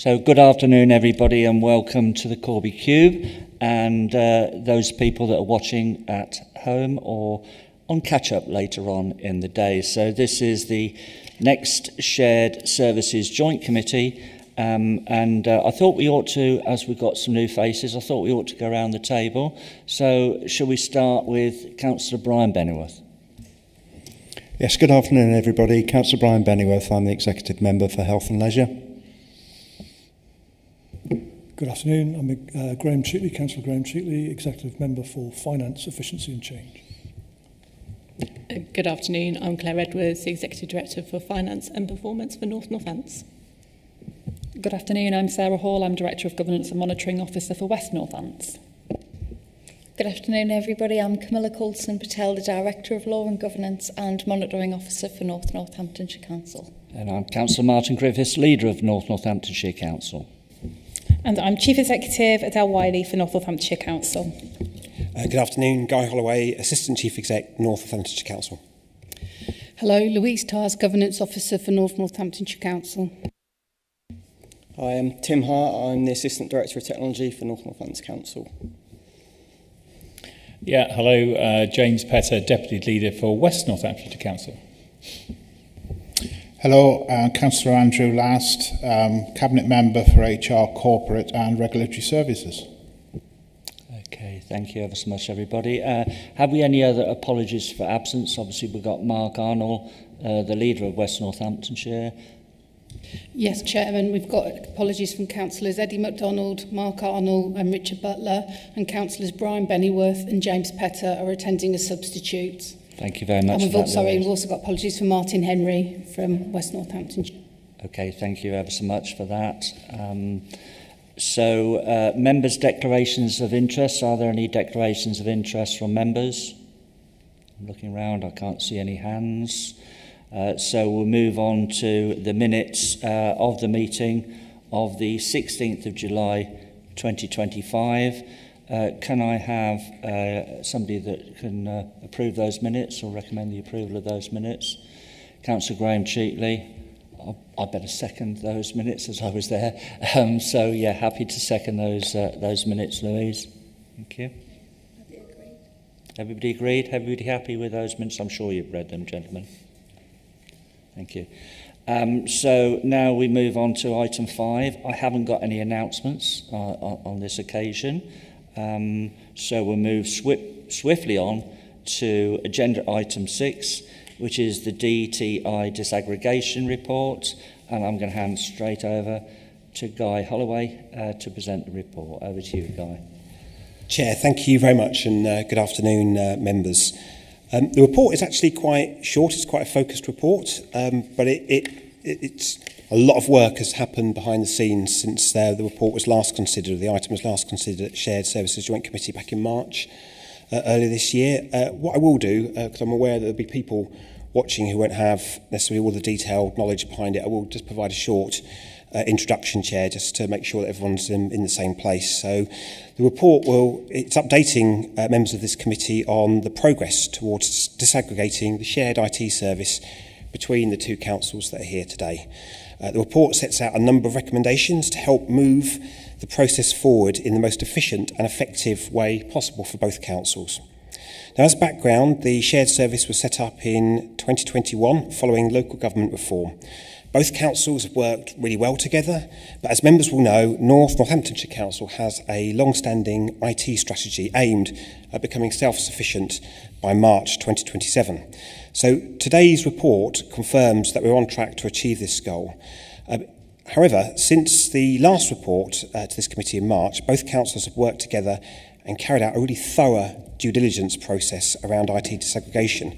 So good afternoon everybody and welcome to the Corby Cube, and those people that are watching at home or on catch-up later on in the day. So this is the next Shared Services Joint Committee, and I thought we ought to, as we've got some new faces, I thought we ought to go around the table. So shall we start with Councillor Brian Bennyworth? Yes, good afternoon everybody. Councillor Brian Bennyworth, I'm the Executive Member for Health and Leisure. Good afternoon, I'm Graham Cheatley, Councillor Graham Cheatley, Executive Member for Finance, Efficiency and Change. Good afternoon, I'm Claire Edwards, the Executive Director for Finance and Performance for North Northants. Good afternoon, I'm Sarah Hall, I'm Director of Governance and Monitoring Officer for West Northants. Good afternoon everybody, I'm Camilla Coulson Patel, the Director of Law and Governance and Monitoring Officer for North Northamptonshire Council. And I'm Councillor Martin Griffiths, Leader of North Northamptonshire Council. And I'm Chief Executive Adele Wiley for North Northamptonshire Council. Good afternoon, Guy Holloway, Assistant Chief Exec, North Northamptonshire Council. Hello, Louise Tars, Governance Officer for North Northamptonshire Council. Hi, I'm Tim Hart, I'm the Assistant Director of Technology for North Northamptonshire Council. Yeah, hello, James Petter, Deputy Leader for West Northamptonshire Council. Hello, Councillor Andrew Last, Cabinet Member for HR, Corporate and Regulatory Services. Okay, thank you ever so much, everybody. Have we any other apologies for absence? Obviously, we've got Mark Arnold, the Leader of West Northamptonshire. Yes, Chairman, we've got apologies from Councillors Eddie MacDonald, Mark Arnold and Richard Butler, and Councillors Brian Bennyworth and James Petter are attending as substitutes. Thank you very much. And we've also got apologies from Martin Henry from West Northamptonshire. Okay, thank you ever so much for that. Members' declarations of interest. Are there any declarations of interest from members? I'm looking around, I can't see any hands. So we'll move on to the minutes of the meeting of the 16th of July 2025. Can I have somebody that can approve those minutes or recommend the approval of those minutes? Councillor Graham Cheatley. I better second those minutes as I was there. Happy to second those minutes, Louise. Thank you. Everybody agreed? Everybody happy with those minutes? I'm sure you've read them, gentlemen. Thank you. So now we move on to item 5. I haven't got any announcements on this occasion. So we'll move swiftly on to agenda item 6, which is the DTI Disaggregation report. And I'm going to hand straight over to Guy Holloway to present the report. Over to you, Guy. Chair, thank you very much, and good afternoon, members. The report is actually quite short. It's quite a focused report, but it's a lot of work has happened behind the scenes since the report was last considered. The item was last considered at Shared Services Joint Committee back in March earlier this year. What I will do, because I'm aware that there'll be people watching who won't have necessarily all the detailed knowledge behind it, I will just provide a short introduction, Chair, just to make sure that everyone's in the same place. So the report it's updating members of this committee on the progress towards disaggregating the shared IT service between the two councils that are here today. The report sets out a number of recommendations to help move the process forward in the most efficient and effective way possible for both councils. Now, as background, the shared service was set up in 2021 following local government reform. Both councils have worked really well together, but as members will know, North Northamptonshire Council has a long-standing IT strategy aimed at becoming self-sufficient by March 2027. So today's report confirms that we're on track to achieve this goal. However, since the last report to this committee in March, both councils have worked together and carried out a really thorough due diligence process around IT disaggregation.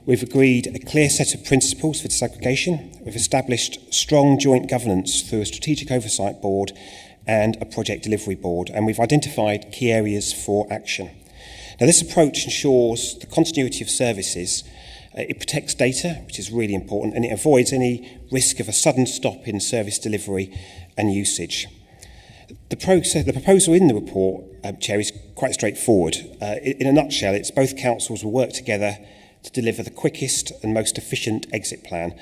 We've agreed a clear set of principles for disaggregation. We've established strong joint governance through a strategic oversight board and a project delivery board, and we've identified key areas for action. Now, this approach ensures the continuity of services. It protects data, which is really important, and it avoids any risk of a sudden stop in service delivery and usage. The proposal in the report, Chair, is quite straightforward. In a nutshell, it's both councils will work together to deliver the quickest and most efficient exit plan,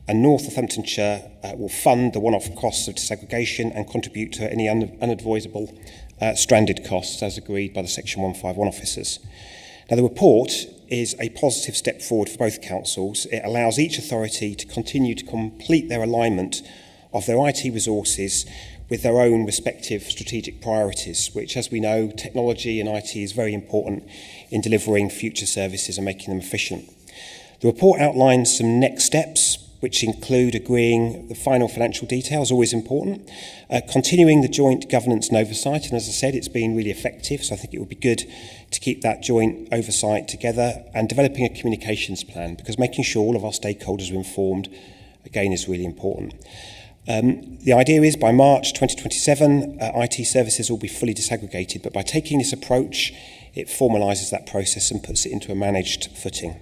and North Northamptonshire will fund the one-off costs of disaggregation and contribute to any unadvisable stranded costs as agreed by the Section 151 officers. Now, the report is a positive step forward for both councils. It allows each authority to continue to complete their alignment of their IT resources with their own respective strategic priorities, which, as we know, technology and IT is very important in delivering future services and making them efficient. The report outlines some next steps, which include agreeing the final financial details, always important, continuing the joint governance and oversight, and as I said, it's been really effective, so I think it would be good to keep that joint oversight together, and developing a communications plan, because making sure all of our stakeholders are informed, again, is really important. The idea is by March 2027, IT services will be fully disaggregated, but by taking this approach, it formalises that process and puts it into a managed footing.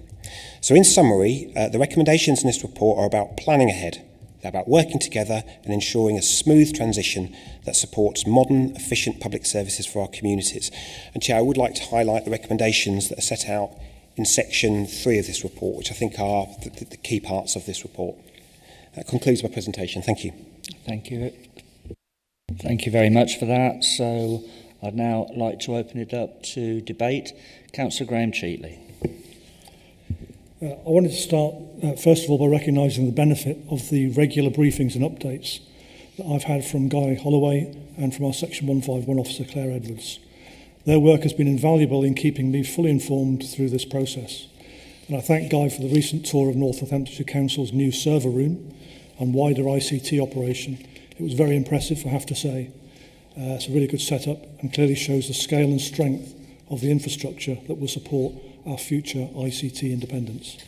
So in summary, the recommendations in this report are about planning ahead. They're about working together and ensuring a smooth transition that supports modern, efficient public services for our communities. And Chair, I would like to highlight the recommendations that are set out in section 3 of this report, which I think are the key parts of this report. That concludes my presentation. Thank you. Thank you. Thank you very much for that. So I'd now like to open it up to debate. Councillor Graham Cheatley. I wanted to start, first of all, by recognising the benefit of the regular briefings and updates that I've had from Guy Holloway and from our Section 151 officer, Claire Edwards. Their work has been invaluable in keeping me fully informed through this process. And I thank Guy for the recent tour of North Northamptonshire Council's new server room and wider ICT operation. It was very impressive, I have to say. It's a really good setup and clearly shows the scale and strength of the infrastructure that will support our future ICT independence.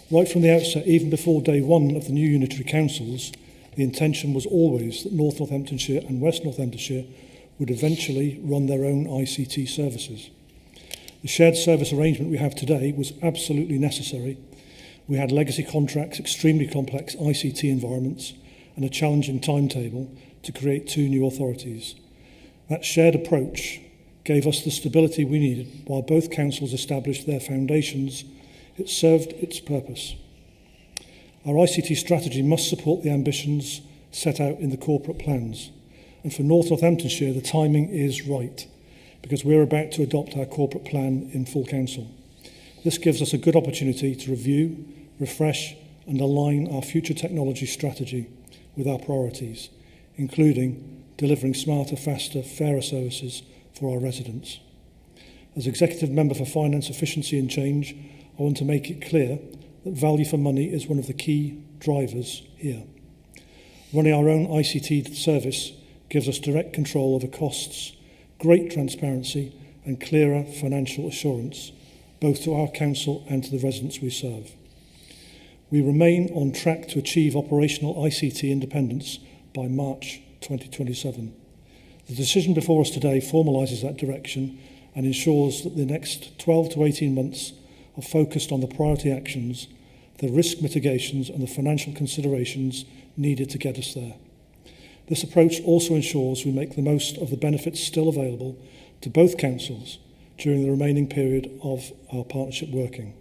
Right from the outset, even before day one of the new unitary councils, the intention was always that North Northamptonshire and West Northamptonshire would eventually run their own ICT services. The shared service arrangement we have today was absolutely necessary. We had legacy contracts, extremely complex ICT environments, and a challenging timetable to create 2 new authorities. That shared approach gave us the stability we needed while both councils established their foundations. It served its purpose. Our ICT strategy must support the ambitions set out in the corporate plans. And for North Northamptonshire, the timing is right, because we're about to adopt our corporate plan in full council. This gives us a good opportunity to review, refresh and align our future technology strategy with our priorities, including delivering smarter, faster, fairer services for our residents. As Executive Member for Finance, Efficiency and Change, I want to make it clear that value for money is one of the key drivers here. Running our own ICT service gives us direct control over costs, great transparency and clearer financial assurance, both to our council and to the residents we serve. We remain on track to achieve operational ICT independence by March 2027. The decision before us today formalises that direction and ensures that the next 12 to 18 months are focused on the priority actions, the risk mitigations and the financial considerations needed to get us there. This approach also ensures we make the most of the benefits still available to both councils during the remaining period of our partnership working.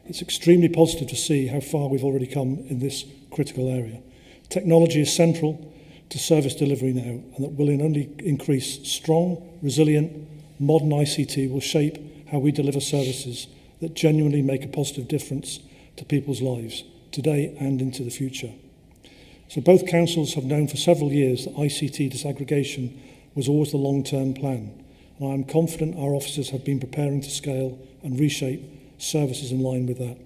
It's extremely positive to see how far we've already come in this critical area. Technology is central to service delivery now, and that will only increase strong, resilient, modern ICT will shape how we deliver services that genuinely make a positive difference to people's lives, today and into the future. So both councils have known for several years that ICT disaggregation was always the long-term plan, and I am confident our officers have been preparing to scale and reshape services in line with that.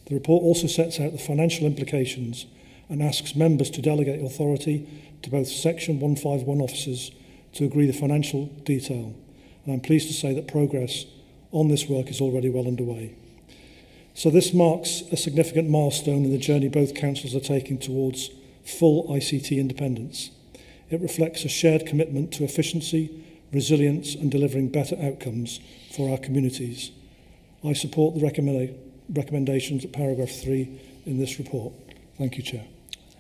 The report also sets out the financial implications and asks members to delegate authority to both Section 151 officers to agree the financial detail. And I'm pleased to say that progress on this work is already well underway. So this marks a significant milestone in the journey both councils are taking towards full ICT independence. It reflects a shared commitment to efficiency, resilience and delivering better outcomes for our communities. I support the recommendations at paragraph 3 in this report. Thank you, Chair.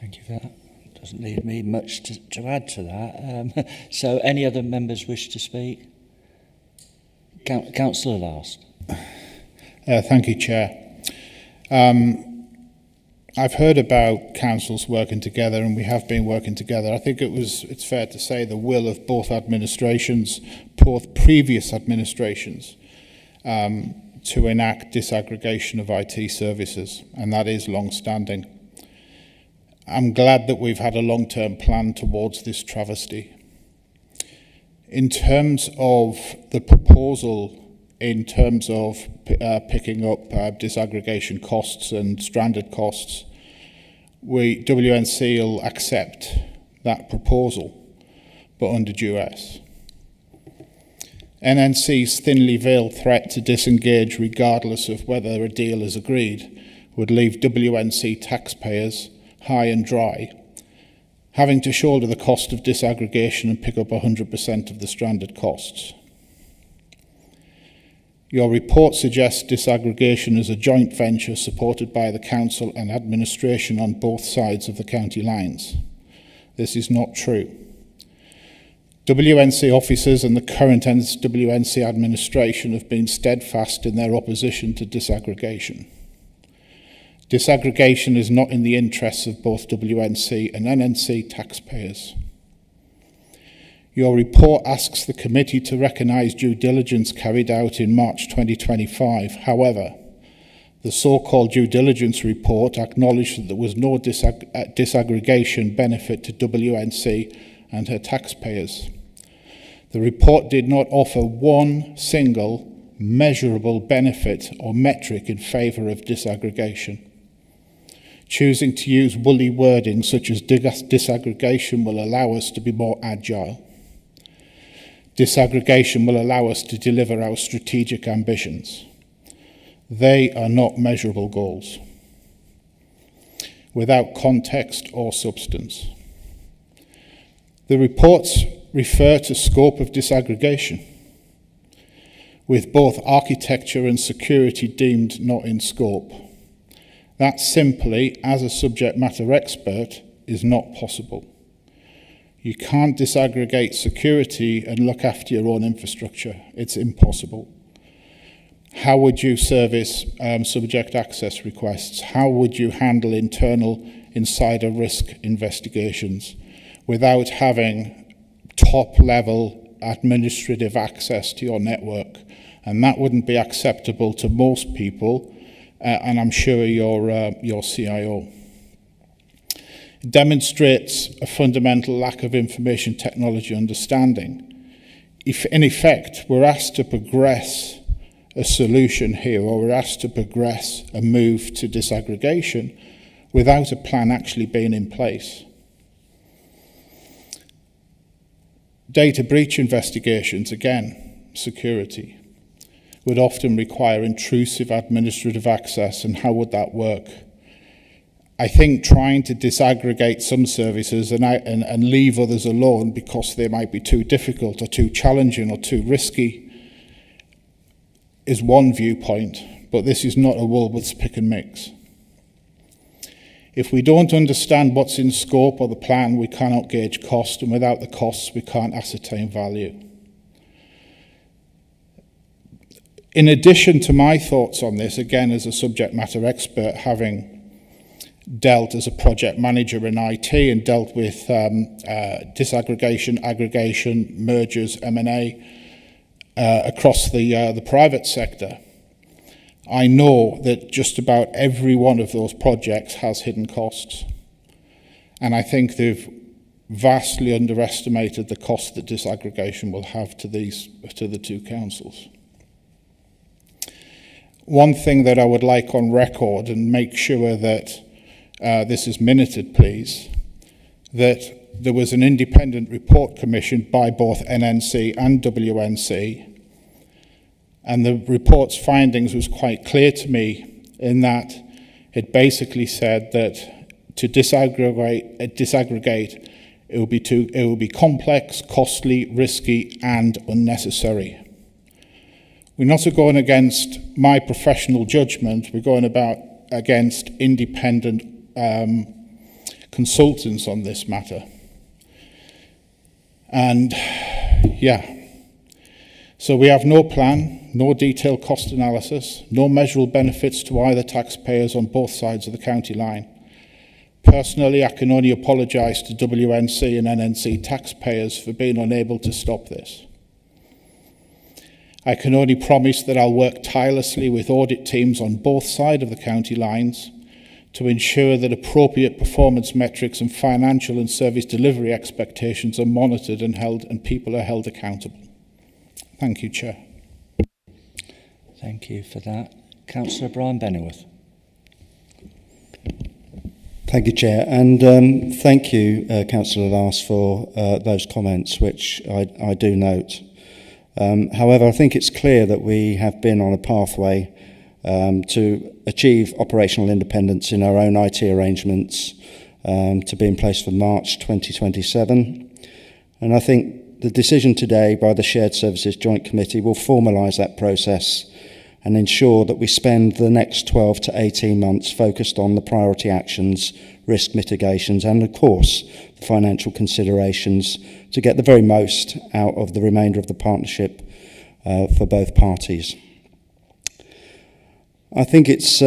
Thank you for that. Doesn't leave me much to add to that. So any other members wish to speak? Councillor last. Thank you, Chair. I've heard about councils working together, and we have been working together. I think it's fair to say the will of both administrations, both previous administrations, to enact disaggregation of IT services, and that is long-standing. I'm glad that we've had a long-term plan towards this travesty. In terms of the proposal, in terms of picking up disaggregation costs and stranded costs, WNC will accept that proposal, but under duress. NNC's thinly veiled threat to disengage regardless of whether a deal is agreed would leave WNC taxpayers high and dry, having to shoulder the cost of disaggregation and pick up 100% of the stranded costs. Your report suggests disaggregation is a joint venture supported by the council and administration on both sides of the county lines. This is not true. WNC officers and the current WNC administration have been steadfast in their opposition to disaggregation. Disaggregation is not in the interests of both WNC and NNC taxpayers. Your report asks the committee to recognise due diligence carried out in March 2025. However, the so-called due diligence report acknowledged that there was no disaggregation benefit to WNC and her taxpayers. The report did not offer one single measurable benefit or metric in favour of disaggregation. Choosing to use woolly wording such as disaggregation will allow us to be more agile. Disaggregation will allow us to deliver our strategic ambitions. They are not measurable goals, without context or substance. The reports refer to scope of disaggregation, with both architecture and security deemed not in scope. That simply, as a subject matter expert, is not possible. You can't disaggregate security and look after your own infrastructure. It's impossible. How would you service subject access requests? How would you handle internal insider risk investigations without having top-level administrative access to your network? And that wouldn't be acceptable to most people, and I'm sure your CIO. It demonstrates a fundamental lack of information technology understanding. If, in effect, we're asked to progress a solution here, or we're asked to progress a move to disaggregation without a plan actually being in place. Data breach investigations, again, security, would often require intrusive administrative access, and how would that work? I think trying to disaggregate some services and leave others alone because they might be too difficult or too challenging or too risky is one viewpoint, but this is not a Woolworths pick and mix. If we don't understand what's in scope or the plan, we cannot gauge cost, and without the costs, we can't ascertain value. In addition to my thoughts on this, again as a subject matter expert, having dealt as a project manager in IT and dealt with disaggregation, aggregation, mergers, M&A across the private sector, I know that just about every one of those projects has hidden costs. And I think they've vastly underestimated the cost that disaggregation will have to the two councils. One thing that I would like on record, and make sure that this is minuted, please, that there was an independent report commissioned by both NNC and WNC, and the report's findings was quite clear to me in that it basically said that to disaggregate it will be complex, costly, risky, and unnecessary. We're not going against my professional judgment, we're going against independent consultants on this matter. And yeah, so we have no plan, no detailed cost analysis, no measurable benefits to either taxpayers on both sides of the county line. Personally, I can only apologise to WNC and NNC taxpayers for being unable to stop this. I can only promise that I'll work tirelessly with audit teams on both sides of the county lines to ensure that appropriate performance metrics and financial and service delivery expectations are monitored and held, and people are held accountable. Thank you, Chair. Thank you for that. Councillor Brian Bennyworth. Thank you, Chair, and thank you, Councillor Last, for those comments, which I do note. However, I think it's clear that we have been on a pathway to achieve operational independence in our own IT arrangements to be in place for March 2027. And I think the decision today by the Shared Services Joint Committee will formalise that process and ensure that we spend the next 12 to 18 months focused on the priority actions, risk mitigations, and of course, the financial considerations to get the very most out of the remainder of the partnership for both parties. I think it's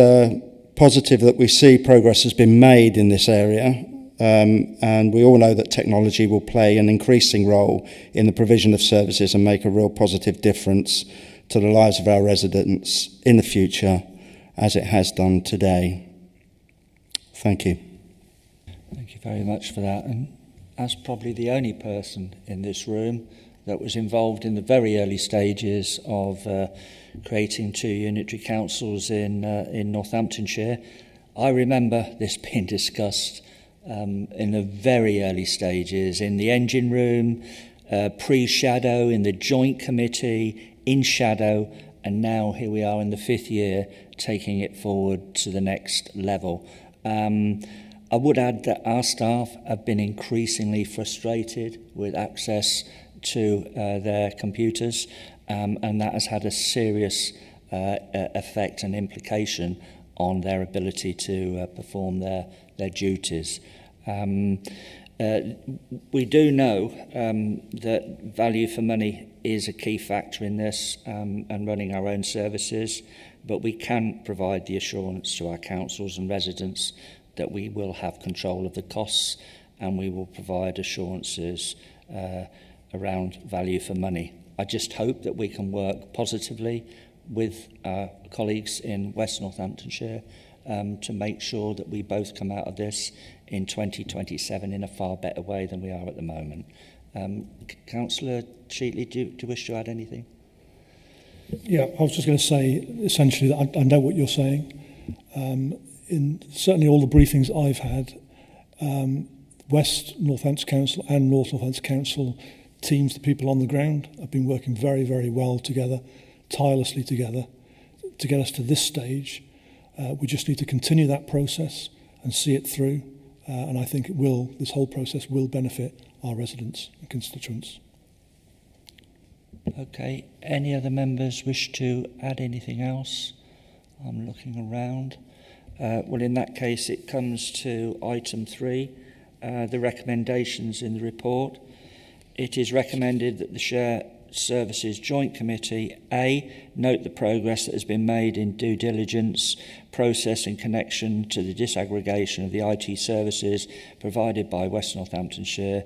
positive that we see progress has been made in this area, and we all know that technology will play an increasing role in the provision of services and make a real positive difference to the lives of our residents in the future, as it has done today. Thank you. Thank you very much for that. And as probably the only person in this room that was involved in the very early stages of creating 2 unitary councils in Northamptonshire, I remember this being discussed in the very early stages, in the engine room, pre-shadow, in the joint committee, in shadow, and now here we are in the 5th year taking it forward to the next level. I would add that our staff have been increasingly frustrated with access to their computers, and that has had a serious effect and implication on their ability to perform their duties. We do know that value for money is a key factor in this and running our own services, but we can provide the assurance to our councils and residents that we will have control of the costs, and we will provide assurances around value for money. I just hope that we can work positively with our colleagues in West Northamptonshire to make sure that we both come out of this in 2027 in a far better way than we are at the moment. Councillor Sheatley, do you wish to add anything? Yeah, I was just going to say, essentially, that I know what you're saying. In certainly all the briefings I've had, West Northampton Council and North Northampton Council teams, the people on the ground, have been working very, very well together, tirelessly together, to get us to this stage. We just need to continue that process and see it through, and I think this whole process will benefit our residents and constituents. Okay, any other members wish to add anything else? I'm looking around. Well, in that case, it comes to item 3, the recommendations in the report. It is recommended that the Shared Services Joint Committee, A, note the progress that has been made in due diligence process in connection to the disaggregation of the IT services provided by West Northamptonshire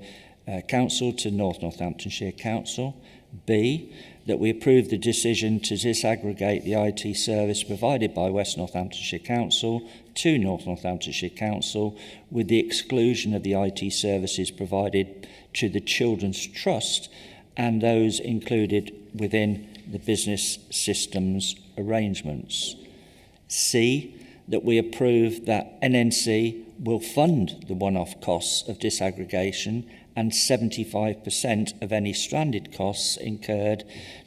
Council to North Northamptonshire Council. B, that we approve the decision to disaggregate the IT service provided by West Northamptonshire Council to North Northamptonshire Council with the exclusion of the IT services provided to the Children's Trust and those included within the business systems arrangements. C, that we approve that NNC will fund the one-off costs of disaggregation and 75% of any stranded costs incurred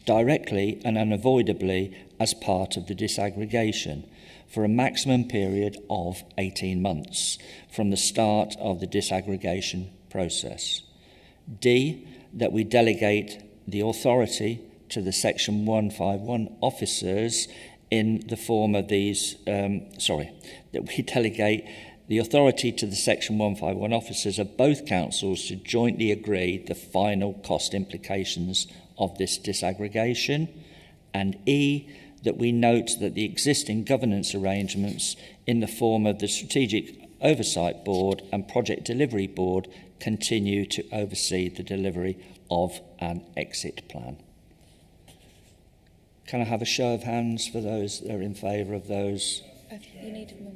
directly and unavoidably as part of the disaggregation for a maximum period of 18 months from the start of the disaggregation process. D, that we delegate the authority to the Section 151 officers in the form of these, that we delegate the authority to the Section 151 officers of both councils to jointly agree the final cost implications of this disaggregation. And E, that we note that the existing governance arrangements in the form of the strategic Oversight Board and Project Delivery Board continue to oversee the delivery of an exit plan. Can I have a show of hands for those that are in favour of those? You need to move.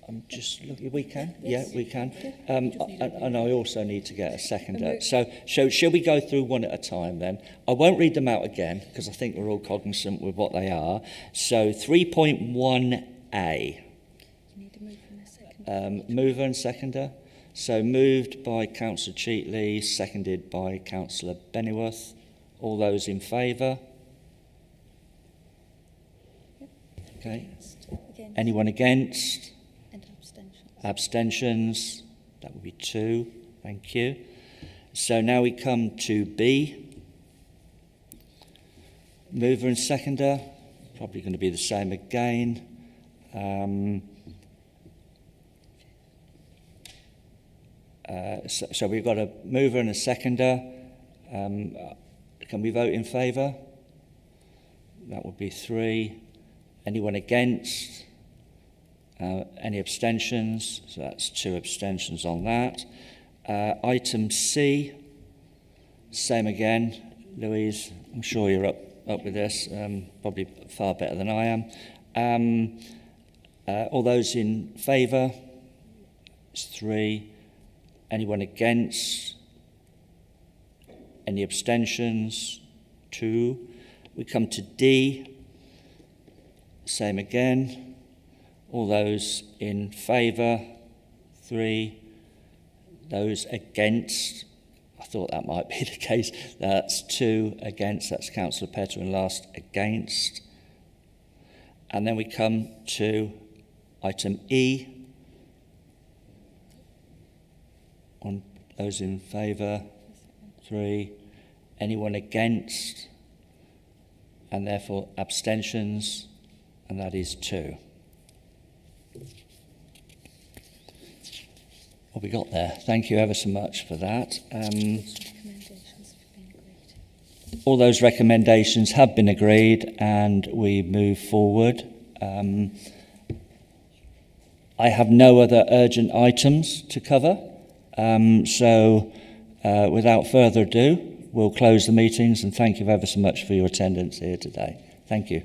I'm just looking. We can? Yes. Yeah, we can. And I also need to get a seconder. So shall we go through one at a time then? I won't read them out again because I think we're all cognizant with what they are. So 3.1A. You need to move in a second. Mover and seconder. So moved by Councillor Cheatley, seconded by Councillor Bennyworth. All those in favour? Okay. Against. Anyone against? And abstentions. Abstentions, that would be 2. Thank you. So now we come to B. Mover and seconder, probably going to be the same again. So we've got a mover and a seconder. Can we vote in favour? That would be 3. Anyone against? Any abstentions? So that's 2 abstentions on that. Item C, same again. Louise, I'm sure you're up with this, probably far better than I am. All those in favour? It's 3. Anyone against? Any abstentions? 2. We come to D, same again. All those in favour? 3. Those against? I thought that might be the case. That's 2 against. That's Councillor Petter and last against. And then we come to item E. On those in favour? 3. Anyone against? And therefore abstentions? And that is 2. What we got there? Thank you ever so much for that. All those recommendations have been agreed and we move forward. I have no other urgent items to cover. So without further ado, we'll close the meetings and thank you ever so much for your attendance here today. Thank you.